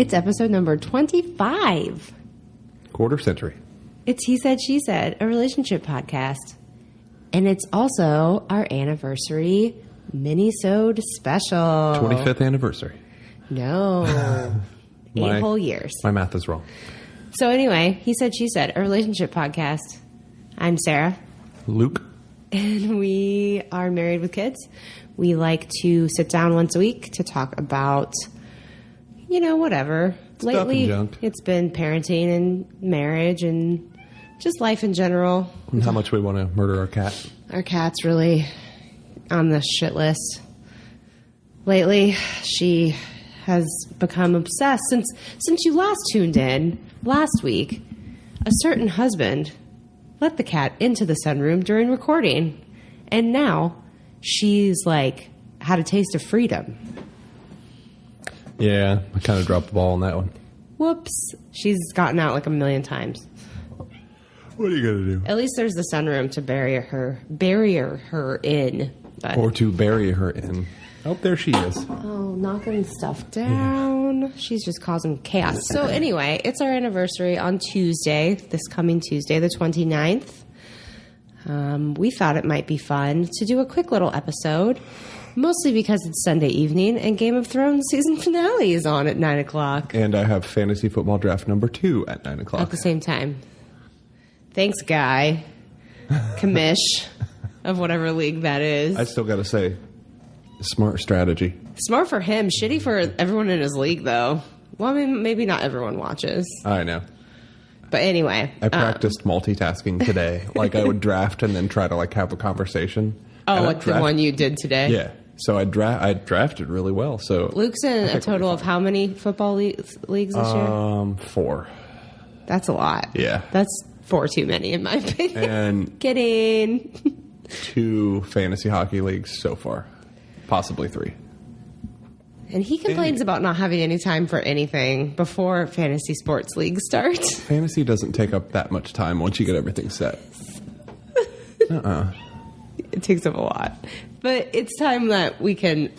It's episode number 25. Quarter century. It's He Said, She Said, a relationship podcast. And it's also our anniversary mini-sode special. 25th anniversary. No. 8 whole years. My math is wrong. So anyway, He Said, She Said, a relationship podcast. I'm Sarah. Luke. And we are married with kids. We like to sit down once a week to talk about, whatever. Stuff Lately, and junk. It's been parenting and marriage and just life in general. And how much we want to murder our cat. Our cat's really on the shit list. Lately, she has become obsessed. Since you last tuned in last week, a certain husband let the cat into the sunroom during recording. And now she's like had a taste of freedom. Yeah, I kind of dropped the ball on that one. Whoops. She's gotten out like a million times. What are you going to do? At least there's the sunroom to bury her in. But, Or to bury her in. Oh, there she is. oh, knocking stuff down. Yeah. She's just causing chaos. So anyway, it's our anniversary on Tuesday, this coming Tuesday, the 29th. We thought it might be fun to do a quick little episode, mostly because it's Sunday evening and Game of Thrones season finale is on at 9 o'clock. And I have fantasy football draft number 2 at 9 o'clock. At the same time. Thanks, Guy. Commish of whatever league that is. I still got to say, smart strategy. Smart for him. Shitty for everyone in his league, though. Well, I mean, maybe not everyone watches. I know. But anyway. I practiced multitasking today. Like I would draft and then try to have a conversation. Oh, like the one you did today? Yeah. So I drafted really well. So Luke's in a total of how many football leagues this year? 4. That's a lot. Yeah. That's 4 too many, in my opinion. And Kidding. 2 fantasy hockey leagues so far. Possibly 3. And he complains about not having any time for anything before fantasy sports league starts. Fantasy doesn't take up that much time once you get everything set. It takes up a lot. But it's time that we can...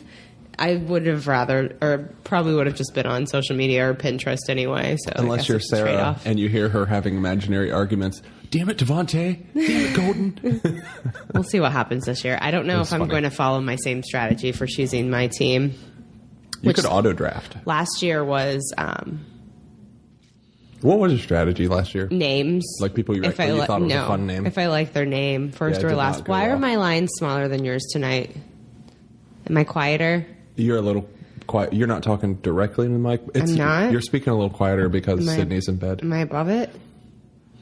I would have rather, or probably would have just been on social media or Pinterest anyway. So unless you're Sarah and you hear her having imaginary arguments. Damn it, Devontae. Damn it, Golden. We'll see what happens this year. I don't know if I'm going to follow my same strategy for choosing my team. You could auto draft. Last year was... what was your strategy last year? Names. Like people you thought it was a fun name? If I like their name, first or last. Why are my lines smaller than yours tonight? Am I quieter? You're a little quiet. You're not talking directly in the mic. I'm not? You're speaking a little quieter because Sydney's in bed. Am I above it?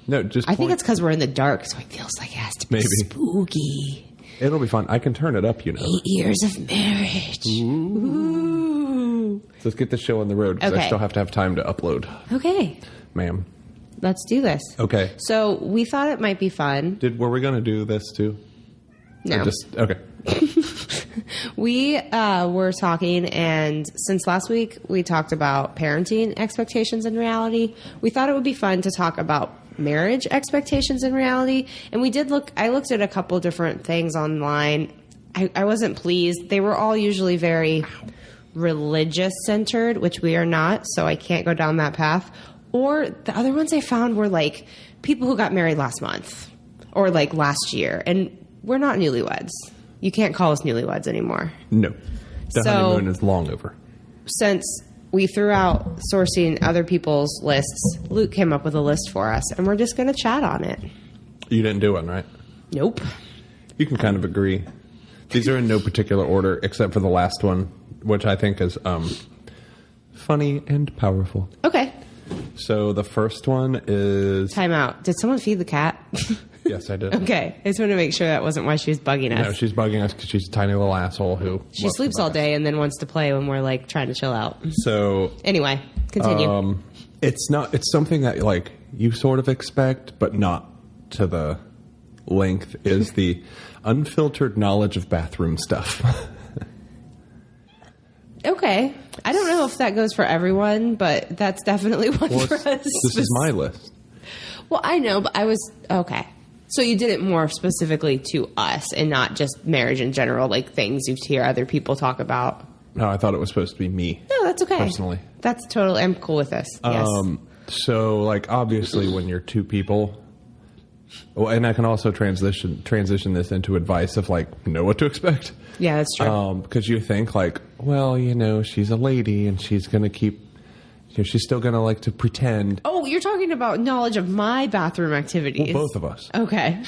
No, just I think it's because we're in the dark, so it feels like it has to be spooky. It'll be fun. I can turn it up, 8 years of marriage. Ooh. So let's get the show on the road because I still have to have time to upload. Okay. Ma'am. Let's do this. Okay. So we thought it might be fun. Were we going to do this too? No. Okay. We were talking, and since last week we talked about parenting expectations and reality, we thought it would be fun to talk about marriage expectations and reality. And I looked at a couple different things online. I wasn't pleased. They were all usually very religious centered, which we are not, so I can't go down that path. Or the other ones I found were like people who got married last month or like last year, and we're not newlyweds. You can't call us newlyweds anymore. No. The honeymoon is long over. Since we threw out sourcing other people's lists, Luke came up with a list for us, and we're just going to chat on it. You didn't do one, right? Nope. You can kind of agree. These are in no particular order, except for the last one, which I think is funny and powerful. Okay. So the first one is... Time out. Did someone feed the cat? Yes, I did. Okay. I just wanted to make sure that wasn't why she was bugging us. No, she's bugging us because she's a tiny little asshole who... She sleeps all day and then wants to play when we're like trying to chill out. So... Anyway, continue. It's something that you sort of expect, but not to the length, is the unfiltered knowledge of bathroom stuff. Okay. I don't know if that goes for everyone, but that's definitely one for us. This is my list. Well, I know, but I was... Okay. So you did it more specifically to us and not just marriage in general, like things you hear other people talk about. No, I thought it was supposed to be me. No, that's okay. Personally. That's totally. I'm cool with this. Yes. So, like, obviously, when you're two people, well, and I can also transition this into advice of, like, know what to expect. Yeah, that's true. Because you think, like, well, she's a lady and she's going to keep, she's still going to like to pretend. Oh, you're talking about knowledge of my bathroom activities. Well, both of us. Okay.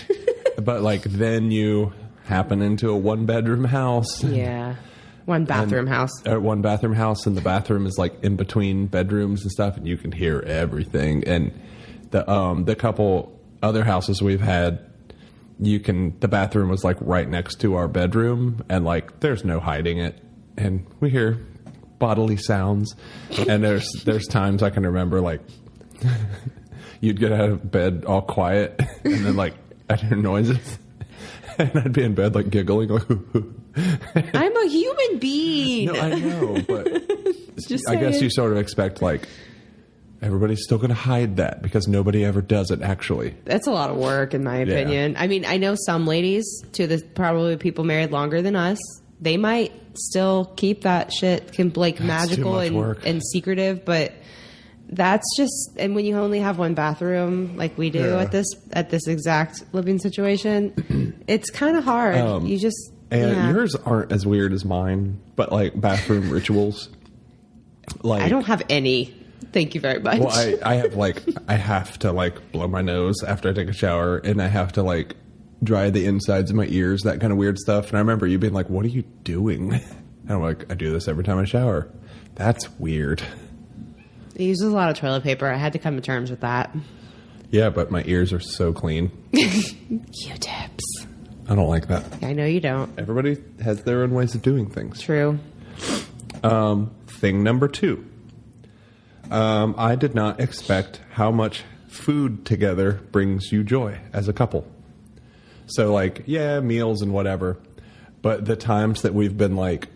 But, like, then you happen into a one-bedroom house. Yeah. One bathroom house, and the bathroom is like in between bedrooms and stuff, and you can hear everything. And the couple other houses we've had, the bathroom was like right next to our bedroom, and like there's no hiding it, and we hear bodily sounds. And there's times I can remember, like, you'd get out of bed all quiet, and then like I'd hear noises, and I'd be in bed like giggling, like. I'm a human being. No, I know, but I guess you sort of expect, like, everybody's still going to hide that because nobody ever does it, actually. That's a lot of work, in my opinion. Yeah. I mean, I know some ladies, probably people married longer than us, they might still keep that shit, like, magical and secretive, but that's just, and when you only have one bathroom, like we do at this exact living situation, it's kind of hard. You just... And yours aren't as weird as mine, but like bathroom rituals. Like, I don't have any. Thank you very much. Well, I have to like blow my nose after I take a shower, and I have to like dry the insides of my ears, that kind of weird stuff. And I remember you being like, "What are you doing?" And I'm like, "I do this every time I shower." That's weird. It uses a lot of toilet paper. I had to come to terms with that. Yeah, but my ears are so clean. Q-tips. I don't like that. I know you don't. Everybody has their own ways of doing things. True. Thing number 2. I did not expect how much food together brings you joy as a couple. So, like, yeah, meals and whatever. But the times that we've been, like,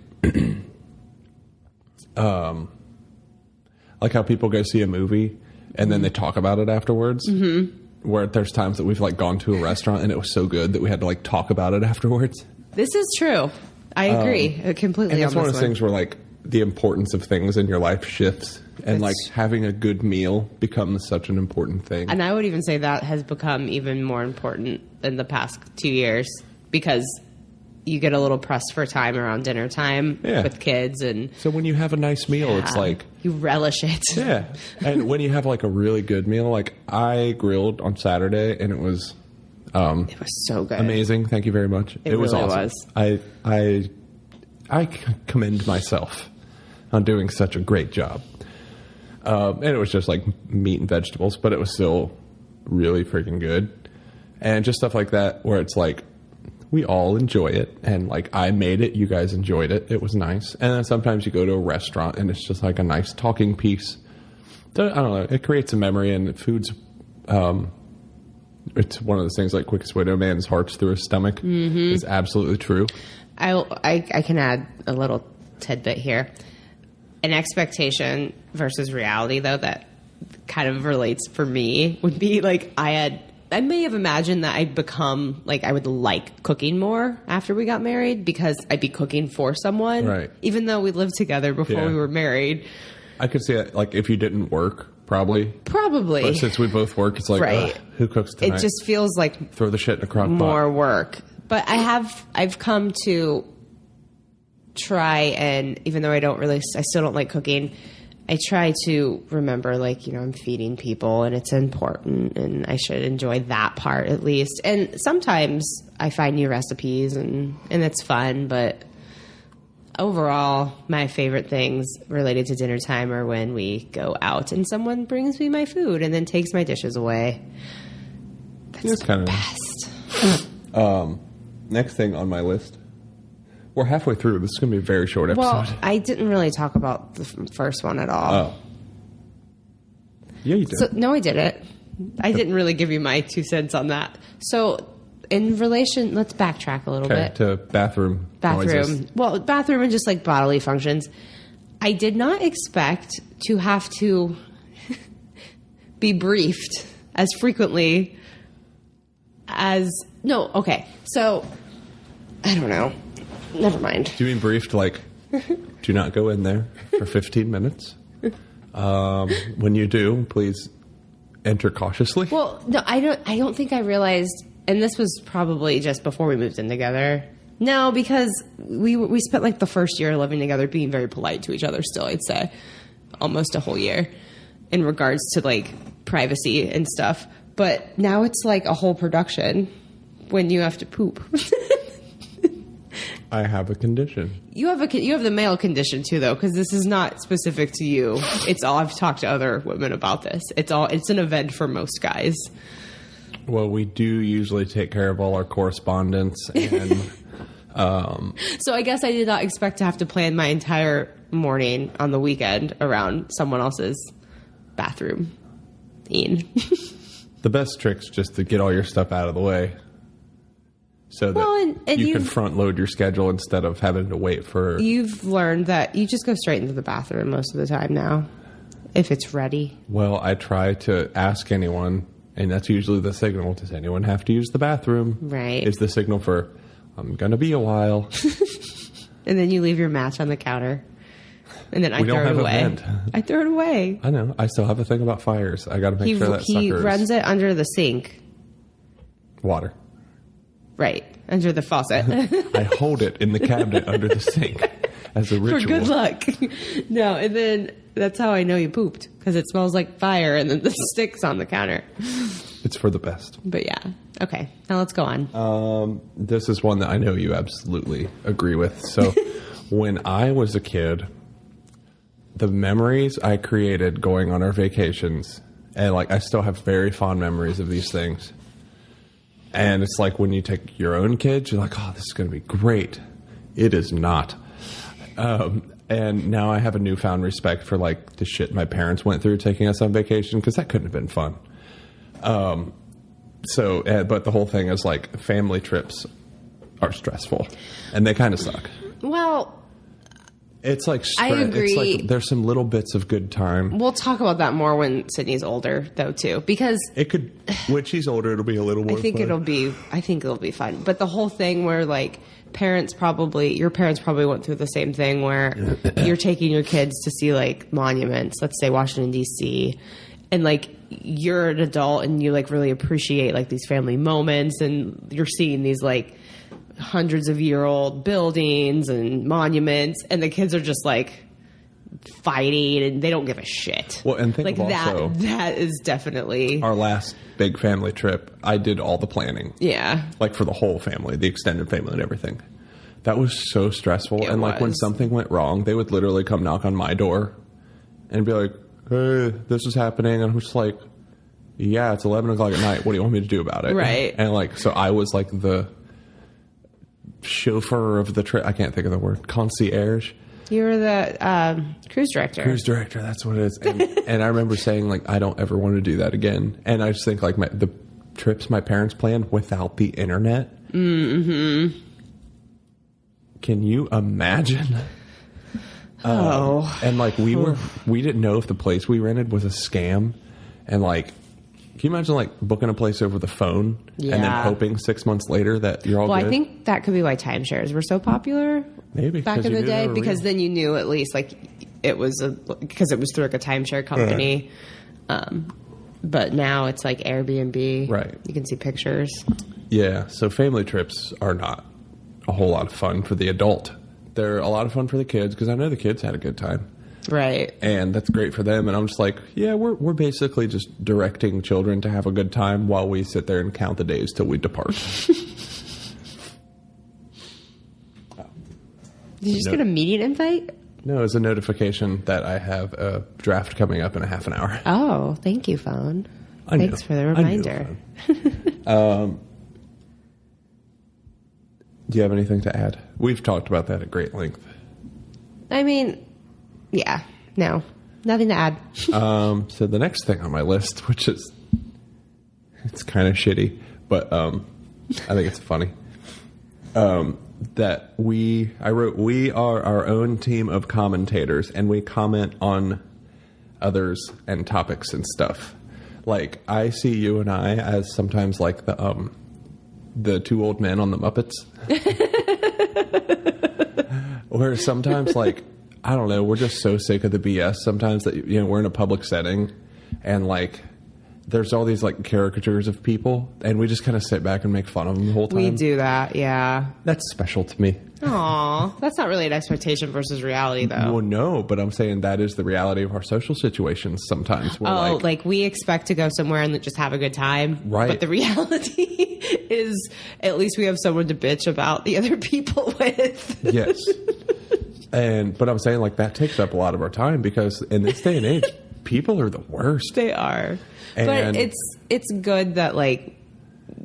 like how people go see a movie and then they talk about it afterwards. Mm-hmm. Where there's times that we've like gone to a restaurant and it was so good that we had to like talk about it afterwards. This is true. I agree completely. And it's one of those things where like the importance of things in your life shifts, and like having a good meal becomes such an important thing. And I would even say that has become even more important in the past 2 years, because you get a little pressed for time around dinner time with kids. And so when you have a nice meal, it's like... You relish it. Yeah. And when you have like a really good meal, like I grilled on Saturday and it was so good. Amazing. Thank you very much. It was really awesome. I commend myself on doing such a great job. And it was just like meat and vegetables, but it was still really freaking good. And just stuff like that where it's like, we all enjoy it, and like I made it, you guys enjoyed it. It was nice. And then sometimes you go to a restaurant and it's just like a nice talking piece. So, I don't know. It creates a memory, and food's it's one of those things like quickest way to a man's heart's through his stomach is absolutely true. I can add a little tidbit here. An expectation versus reality, though, that kind of relates for me would be like I may have imagined that I'd become, like, I would like cooking more after we got married because I'd be cooking for someone. Right. Even though we lived together before we were married. I could see it, like, if you didn't work, probably. But since we both work, it's like, who cooks tonight? It just feels like... Throw the shit in a crock pot. More work. But I've come to try, and even though I still don't like cooking... I try to remember, like, I'm feeding people and it's important and I should enjoy that part at least. And sometimes I find new recipes and it's fun, but overall, my favorite things related to dinner time are when we go out and someone brings me my food and then takes my dishes away. That's the best. Next thing on my list. We're halfway through. This is going to be a very short episode. Well, I didn't really talk about the first one at all. Oh. Yeah, you did. No, I didn't. I didn't really give you my 2 cents on that. So, in relation, let's backtrack a little bit. To bathroom noises. Well, bathroom and just like bodily functions. I did not expect to have to be briefed as frequently as... No, okay. So, I don't know. Never mind. Do you mean briefed like, do not go in there for 15 minutes? When you do, please enter cautiously. Well, no, I don't think I realized, and this was probably just before we moved in together. No, because we spent like the first year living together being very polite to each other still, I'd say. Almost a whole year in regards to like privacy and stuff. But now it's like a whole production when you have to poop. I have a condition. You have the male condition too, though, because this is not specific to you. It's all, I've talked to other women about this. It's an event for most guys. Well, we do usually take care of all our correspondence, and so I guess I did not expect to have to plan my entire morning on the weekend around someone else's bathroom. The best trick's just to get all your stuff out of the way. So that and you can front load your schedule instead of having to wait for... You've learned that you just go straight into the bathroom most of the time now, if it's ready. Well, I try to ask anyone, and that's usually the signal. Does anyone have to use the bathroom? Right. Is the signal for, I'm going to be a while. And then you leave your match on the counter. And then I throw it away. I throw it away. I know. I still have a thing about fires. I got to make sure that he runs it under the sink. Water. Right, under the faucet. I hold it in the cabinet under the sink as a ritual. For good luck. No, and then that's how I know you pooped, because it smells like fire and then the stick's on the counter. It's for the best. But yeah. Okay, now let's go on. This is one that I know you absolutely agree with. So when I was a kid, the memories I created going on our vacations, and like I still have very fond memories of these things. And it's like when you take your own kids, you're like, oh, this is going to be great. It is not. And now I have a newfound respect for like the shit my parents went through taking us on vacation, because that couldn't have been fun. But the whole thing is like family trips are stressful and they kind of suck. Well, it's like I agree. It's like there's some little bits of good time. We'll talk about that more when Sydney's older, though, too, because it could. When she's older, it'll be a little more. I think it'll be fun. But the whole thing where like your parents probably went through the same thing where you're taking your kids to see like monuments, let's say Washington D.C., and like you're an adult and you like really appreciate like these family moments, and you're seeing these like hundreds of year old buildings and monuments, and the kids are just like fighting and they don't give a shit. Well, and think like of also that is definitely our last big family trip. I did all the planning. Yeah. Like for the whole family, the extended family and everything. That was so stressful. And like when something went wrong, they would literally come knock on my door and be like, hey, this is happening. And I'm just like, yeah, it's 11 o'clock at night. What do you want me to do about it? Right. And like, so I was like the chauffeur of the trip. I can't think of the word. Concierge. You were the cruise director. Cruise director, that's what it is. And I remember saying, like, I don't ever want to do that again. And I just think, like, the trips my parents planned without the internet. Mm-hmm. Can you imagine? Oh. And, like, we didn't know if the place we rented was a scam. And, like, can you imagine, like, booking a place over the phone and then hoping 6 months later that you're all good? Well, I think that could be why timeshares were so popular. Maybe back in the day, because then you knew at least like it was because it was through like a timeshare company. But now it's like Airbnb. Right. You can see pictures. Yeah. So family trips are not a whole lot of fun for the adult. They're a lot of fun for the kids because I know the kids had a good time. Right. And that's great for them. And I'm just like, yeah, we're basically just directing children to have a good time while we sit there and count the days till we depart. Did you just get a meeting invite? No, it's a notification that I have a draft coming up in a half an hour. Oh, thank you, phone. Thanks for the reminder. Do you have anything to add? We've talked about that at great length. I mean, yeah, no, nothing to add. So the next thing on my list, which is, it's kind of shitty, but I think it's funny. That I wrote, we are our own team of commentators and we comment on others and topics and stuff. Like, I see you and I as sometimes like the two old men on the Muppets. Where sometimes like I don't know. We're just so sick of the BS sometimes that, we're in a public setting and like there's all these like caricatures of people and we just kind of sit back and make fun of them the whole time. We do that. Yeah. That's special to me. Aw, that's not really an expectation versus reality though. Well, no, but I'm saying that is the reality of our social situations sometimes. We're like we expect to go somewhere and just have a good time. Right. But the reality is at least we have someone to bitch about the other people with. Yes. But I'm saying like that takes up a lot of our time because in this day and age, people are the worst. They are. And but it's good that like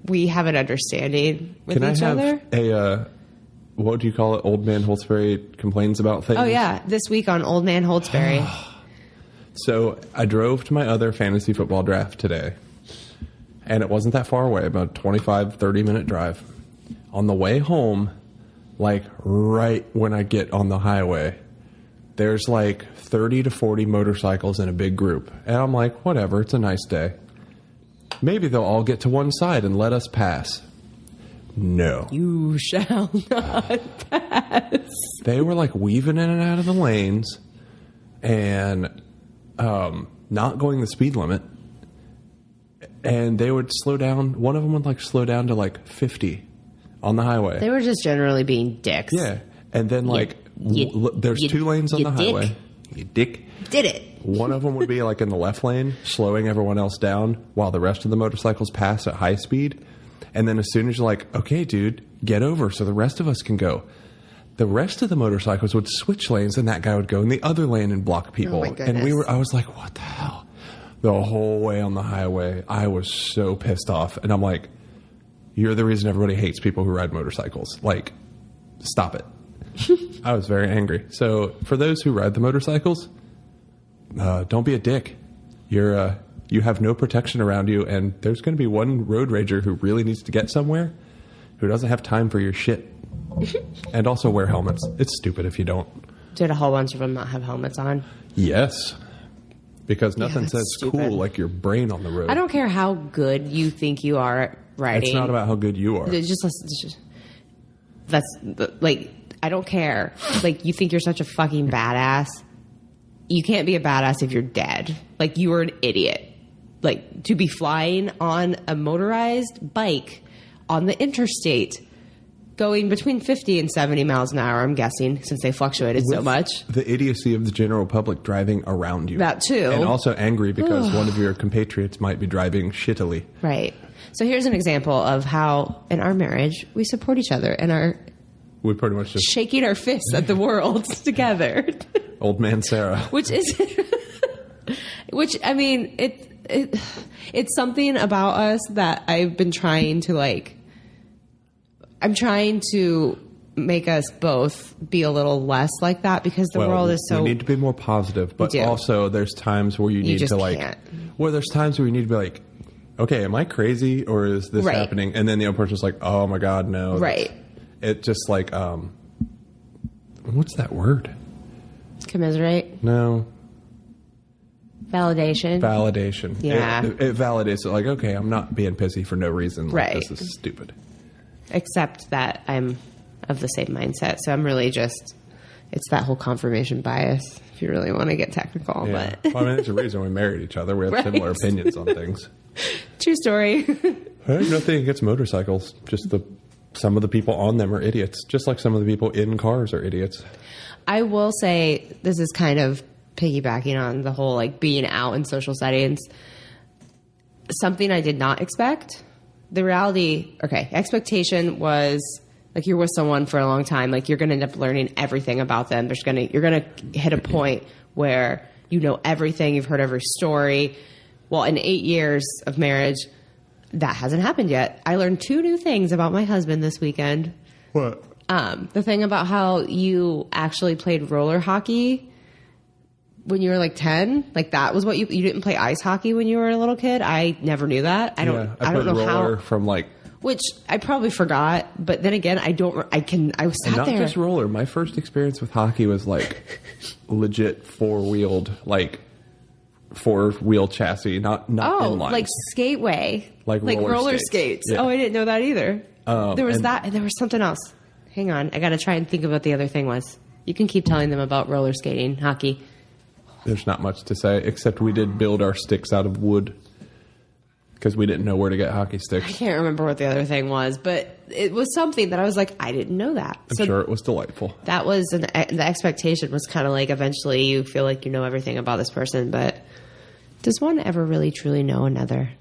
we have an understanding with each other. A what do you call it? Old Man Holtzberry complains about things. Oh yeah, this week on Old Man Holtzberry. So I drove to my other fantasy football draft today, and it wasn't that far away, about a 25, 30-minute drive. On the way home, like right when I get on the highway, there's like 30 to 40 motorcycles in a big group. And I'm like, whatever, it's a nice day. Maybe they'll all get to one side and let us pass. No. You shall not pass. They were like weaving in and out of the lanes and not going the speed limit. And they would slow down. One of them would like slow down to like 50 on the highway. They were just generally being dicks. Yeah. And then like there's 2 lanes on the highway. You dick. Did it. One of them would be like in the left lane, slowing everyone else down while the rest of the motorcycles pass at high speed. And then as soon as you're like, okay, dude, get over so the rest of us can go. The rest of the motorcycles would switch lanes and that guy would go in the other lane and block people. Oh my goodness. And I was like, what the hell? The whole way on the highway, I was so pissed off. And I'm like, you're the reason everybody hates people who ride motorcycles. Like, stop it. I was very angry. So for those who ride the motorcycles, don't be a dick. You have no protection around you, and there's going to be one road rager who really needs to get somewhere who doesn't have time for your shit. And also wear helmets. It's stupid if you don't. Did a whole bunch of them not have helmets on? Yes. Because nothing says stupid. cool like your brain on the road. I don't care how good you think you are at riding. It's not about how good you are. I don't care. Like, you think you're such a fucking badass. You can't be a badass if you're dead. Like, you are an idiot. Like, to be flying on a motorized bike on the interstate going between 50 and 70 miles an hour, I'm guessing, since they fluctuated so much. The idiocy of the general public driving around you. That too. And also angry because one of your compatriots might be driving shittily. Right. So here's an example of how, in our marriage, we support each other and are we pretty much just shaking our fists at the world together. Old Man Sara. Which I mean, it's something about us that I've been trying to I'm trying to make us both be a little less like that because the world is so... We need to be more positive, but also there's times where you need to can't. Well, there's times where you need to be like, okay, am I crazy or is this happening? And then the other person's like, oh my God, no. Right. It just like, what's that word? Commiserate? No. Validation. Yeah. It validates it like, okay, I'm not being pissy for no reason. Like, right. This is stupid. Except that I'm of the same mindset. So I'm really just, it's that whole confirmation bias, if you really want to get technical. Yeah. But Well, I mean, there's a reason we married each other. We have similar opinions on things. True story. I have nothing against motorcycles. Just some of the people on them are idiots. Just like some of the people in cars are idiots. I will say, this is kind of piggybacking on the whole like being out in social settings. Something I did not expect. The reality, expectation was like you're with someone for a long time, like you're going to end up learning everything about them. You're going to hit a point where you know everything, you've heard every story. Well, in 8 years of marriage, that hasn't happened yet. I learned 2 new things about my husband this weekend. What? The thing about how you actually played roller hockey when you were like 10, like that was what you didn't play ice hockey when you were a little kid. I never knew that. I don't know roller how. From like, which I probably forgot, but then again, I was sat not there. Just roller. My first experience with hockey was like legit four-wheel chassis, not inline. Like skateway, like roller skates. Yeah. Oh, I didn't know that either. There was that, and there was something else. Hang on, I got to try and think of what the other thing was. You can keep telling them about roller skating, hockey. There's not much to say, except we did build our sticks out of wood because we didn't know where to get hockey I sticks. can't remember what the other thing was, but it was something that I was like, I didn't know that. I'm sure it was delightful. That was the expectation was kind of like eventually you feel like you know everything about this person, but does one ever really truly know another?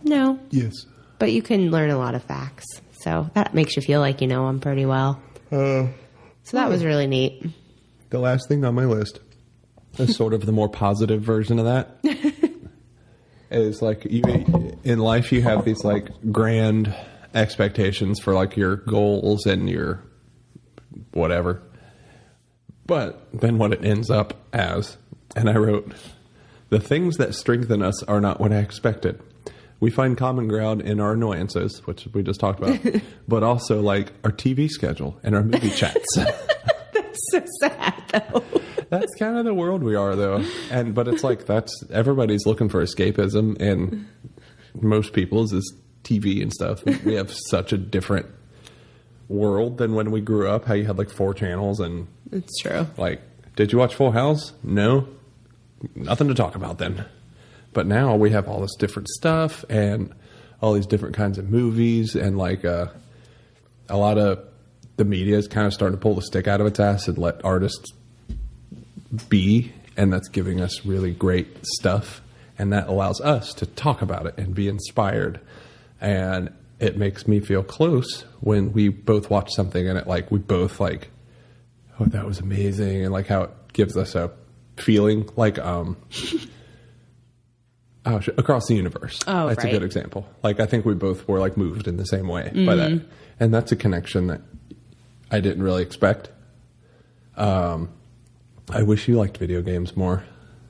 No. Yes. But you can learn a lot of facts. So that makes you feel like you know them pretty well. So that was really neat. The last thing on my list is sort of the more positive version of that. Is like in life you have these like grand expectations for like your goals and your whatever. But then what it ends up as, and I wrote, the things that strengthen us are not what I expected. We find common ground in our annoyances, which we just talked about, but also like our TV schedule and our movie chats. That's so sad though. That's kind of the world we are, though. But it's like everybody's looking for escapism, and most people's is TV and stuff. We have such a different world than when we grew up. How you had like 4 channels, and It's true. like, did you watch Full House? No, nothing to talk about then. But now we have all this different stuff and all these different kinds of movies, and like a lot of the media is kind of starting to pull the stick out of its ass and let artists be, and that's giving us really great stuff, and that allows us to talk about it and be inspired, and it makes me feel close when we both watch something and it like we both like, oh, that was amazing, and like how it gives us a feeling like Across the Universe. Oh, that's right. a good example. Like I think we both were like moved in the same way by that, and that's a connection that I didn't really expect. I wish you liked video games more.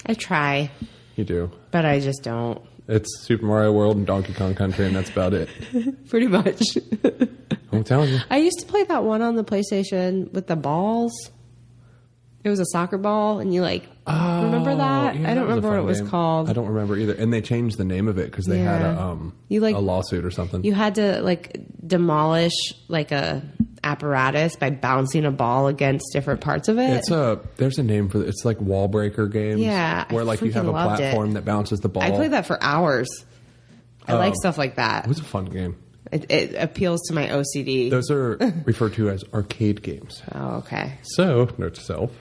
I try, You do. but I just don't. It's Super Mario World and Donkey Kong Country, and that's about it. Pretty much. I'm telling you. I used to play that one on the PlayStation with the balls. It was a soccer ball, and you like remember that? Yeah, I don't was a remember what it fun was game. called. I don't remember either. And they changed the name of it because they had You, a lawsuit or something. You had to like demolish like a apparatus by bouncing a ball against different parts of it. There's a name for it. It's like wall breaker games. Yeah, I where like you have a freaking loved platform it. that bounces the ball. I played that for hours. I like stuff like that. It was a fun game. It appeals to my OCD. Those are referred to as arcade games. Oh, okay. So, note to self,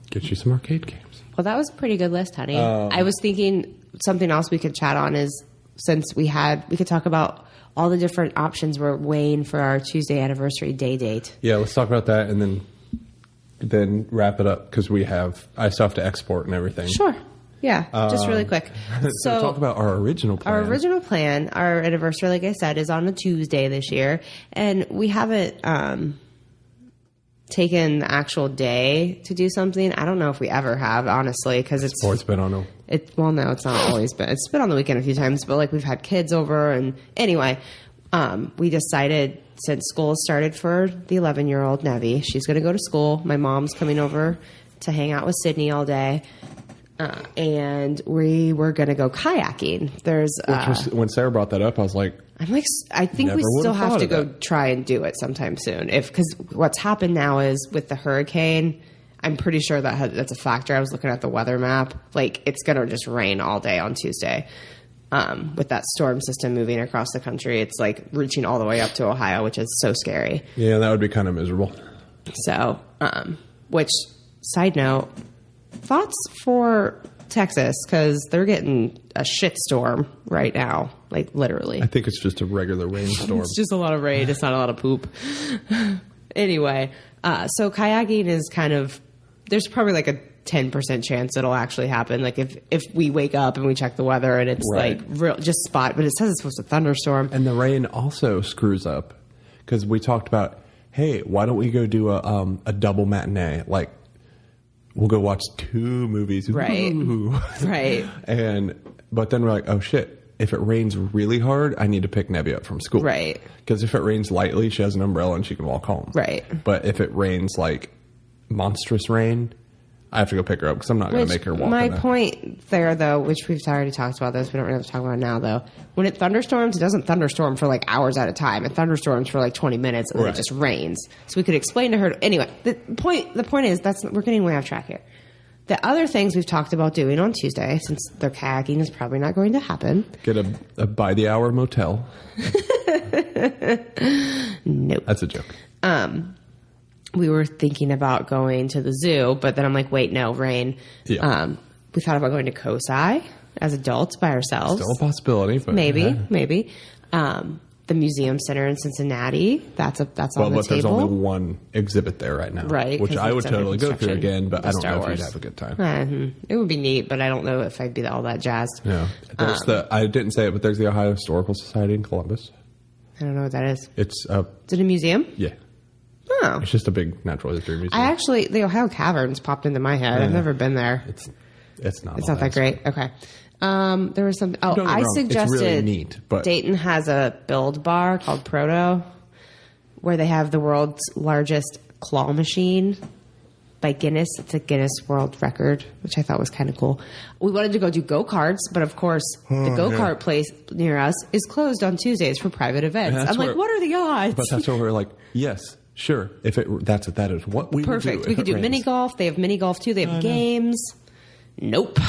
get you some arcade games. Well, that was a pretty good list, honey. I was thinking something else we could chat on is since we could talk about all the different options we're weighing for our Tuesday anniversary day date. Yeah, let's talk about that and then wrap it up because I still have to export and everything. Sure. Yeah, just really quick. So talk about our original plan. Our original plan, our anniversary, like I said, is on a Tuesday this year, and we haven't taken the actual day to do something. I don't know if we ever have, honestly, because it's always been on well, no, it's not always been. It's been on the weekend a few times, but like we've had kids over, and anyway, we decided since school has started for the 11-year-old Nevi, she's going to go to school. My mom's coming over to hang out with Sydney all day. And we were going to go kayaking. When Sarah brought that up, I was like, I think we Never still would've have thought to of go that. try and do it sometime soon. Because what's happened now is with the hurricane, I'm pretty sure that's a factor. I was looking at the weather map. Like, it's going to just rain all day on Tuesday. With that storm system moving across the country, it's like reaching all the way up to Ohio, which is so scary. yeah, that would be kind of miserable. So, which, side note, thoughts for Texas, because they're getting a shit storm right now, like literally. I think it's just a regular rainstorm. It's just a lot of rain. It's not a lot of poop. Anyway, so kayaking is kind of, there's probably like a 10% chance it'll actually happen. Like if we wake up and we check the weather and it's Right. like real, just spot, but it says it's supposed to thunderstorm. And the rain also screws up because we talked about, hey, why don't we go do a double matinee? Like, we'll go watch 2 movies. Right. Ooh. Right. But then we're like, oh shit, if it rains really hard, I need to pick Nebby up from school. Right. Because if it rains lightly, she has an umbrella and she can walk home. Right. But if it rains like monstrous rain, I have to go pick her up because I'm not going to make her walk. My in there. point there, though, which we've already talked about this, we don't really have to talk about it now, though. When it thunderstorms, it doesn't thunderstorm for like hours at a time. It thunderstorms for like 20 minutes and then it just rains. So we could explain to her. Anyway, the point is we're getting way off track here. The other things we've talked about doing on Tuesday, since their kayaking is probably not going to happen. Get a by the hour motel. Nope. That's a joke. We were thinking about going to the zoo, but then I'm like, wait, no, Rain. Yeah. We thought about going to Kosai as adults by ourselves. Still a possibility, but maybe. The museum center in Cincinnati. That's on the table. But there's only one exhibit there right now, right? Which I would totally go through construction, again, but I don't know Wars. if you'd have a good time. It would be neat, but I don't know if I'd be all that jazzed. Yeah. There's I didn't say it, but there's the Ohio Historical Society in Columbus. I don't know what that is. It's Is it a museum? Yeah. Oh. It's just a big natural history museum. The Ohio Caverns popped into my head. I've never been there. It's not that great. Okay. There was some. Oh, I suggested. It's really neat, but Dayton has a build bar called Proto, where they have the world's largest claw machine by Guinness. It's a Guinness World Record, which I thought was kind of cool. We wanted to go do go-karts, but of course, the go-kart place near us is closed on Tuesdays for private events. I'm like, what are the odds? But that's what we're like, yes, sure. If that is what we Perfect. would do. We could do mini golf. They have mini golf too. They have games. Nope.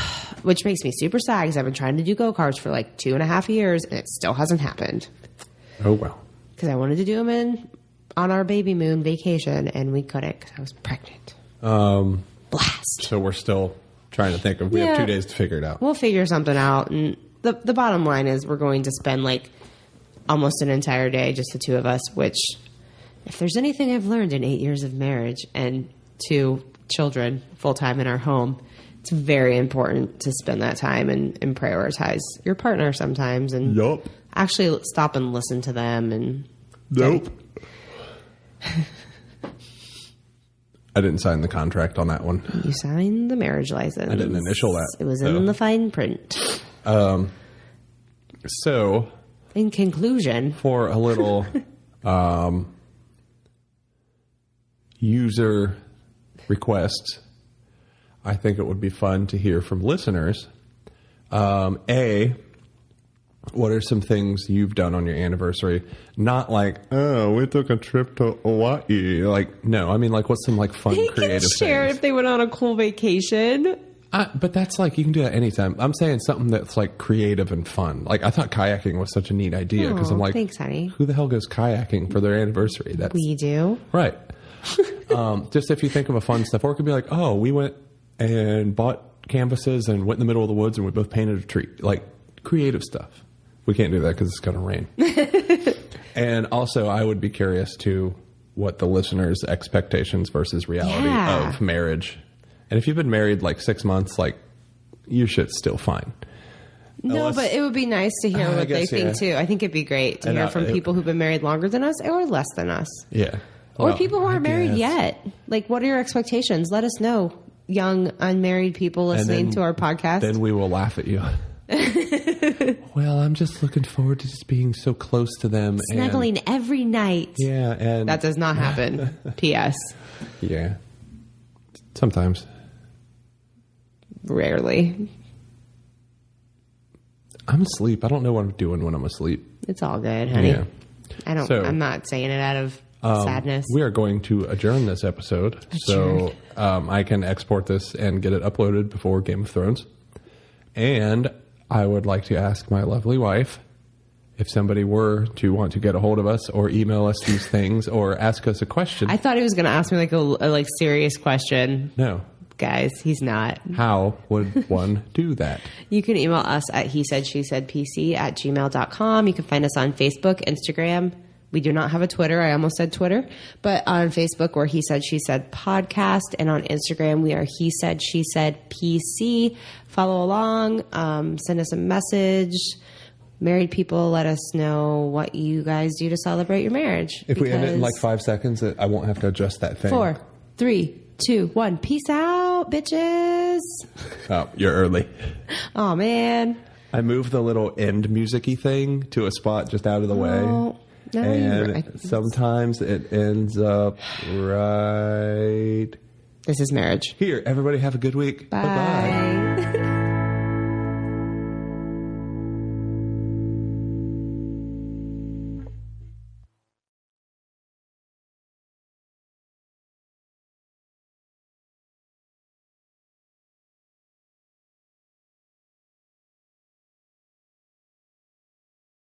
Which makes me super sad because I've been trying to do go-karts for like 2.5 years and it still hasn't happened. Oh, well. Because I wanted to do them on our baby moon vacation and we couldn't because I was pregnant. Blast. So we're still trying to think of, we have 2 days to figure it out. We'll figure something out. And the bottom line is we're going to spend like almost an entire day, just the two of us, which if there's anything I've learned in 8 years of marriage and 2 children full-time in our home, it's very important to spend that time and prioritize your partner sometimes and actually stop and listen to them. And I didn't sign the contract on that one. You signed the marriage license. I didn't initial that. It was in the fine print. So, in conclusion, for a little user request, I think it would be fun to hear from listeners. What are some things you've done on your anniversary? Not like, oh, we took a trip to Hawaii. Like, no, I mean, like, what's some like fun, creative things? Share if they went on a cool vacation. But that's like, you can do that anytime. I'm saying something that's like creative and fun. Like, I thought kayaking was such a neat idea because I'm like, thanks, honey. Who the hell goes kayaking for their anniversary? We do. Right. Just if you think of a fun stuff, or it could be like, oh, we went and bought canvases and went in the middle of the woods and we both painted a tree. Like, creative stuff. We can't do that because it's going to rain. And also, I would be curious to what the listeners' expectations versus reality of marriage. And if you've been married like 6 months, like, your shit's still fine. No, but it would be nice to hear what they think too. I think it'd be great to hear from people who've been married longer than us or less than us. Yeah. Or people who aren't married yet. Like, what are your expectations? Let us know, young unmarried people listening to our podcast. Then we will laugh at you. Well, I'm just looking forward to just being so close to them. Snuggling every night. Yeah, and that does not happen. P.S. Yeah. Sometimes. Rarely. I'm asleep. I don't know what I'm doing when I'm asleep. It's all good, honey. Yeah. I'm not saying it out of sadness. We are going to adjourn this episode. So I can export this and get it uploaded before Game of Thrones. And I would like to ask my lovely wife if somebody were to want to get a hold of us or email us these things or ask us a question. I thought he was going to ask me like a serious question. No. Guys, he's not. How would one do that? You can email us at hesaidshesaiidpc@gmail.com. You can find us on Facebook, Instagram. We do not have a Twitter. I almost said Twitter. But on Facebook, we're He Said, She Said Podcast. And on Instagram, we are He Said, She Said PC. Follow along. Send us a message. Married people, let us know what you guys do to celebrate your marriage. If we end it in like 5 seconds, I won't have to adjust that thing. 4, 3, 2, 1. Peace out, bitches. Oh, you're early. Oh, man. I moved the little end music-y thing to a spot just out of the way. No, and sometimes it ends up right This is marriage. Here, everybody have a good week. Bye-bye. Bye.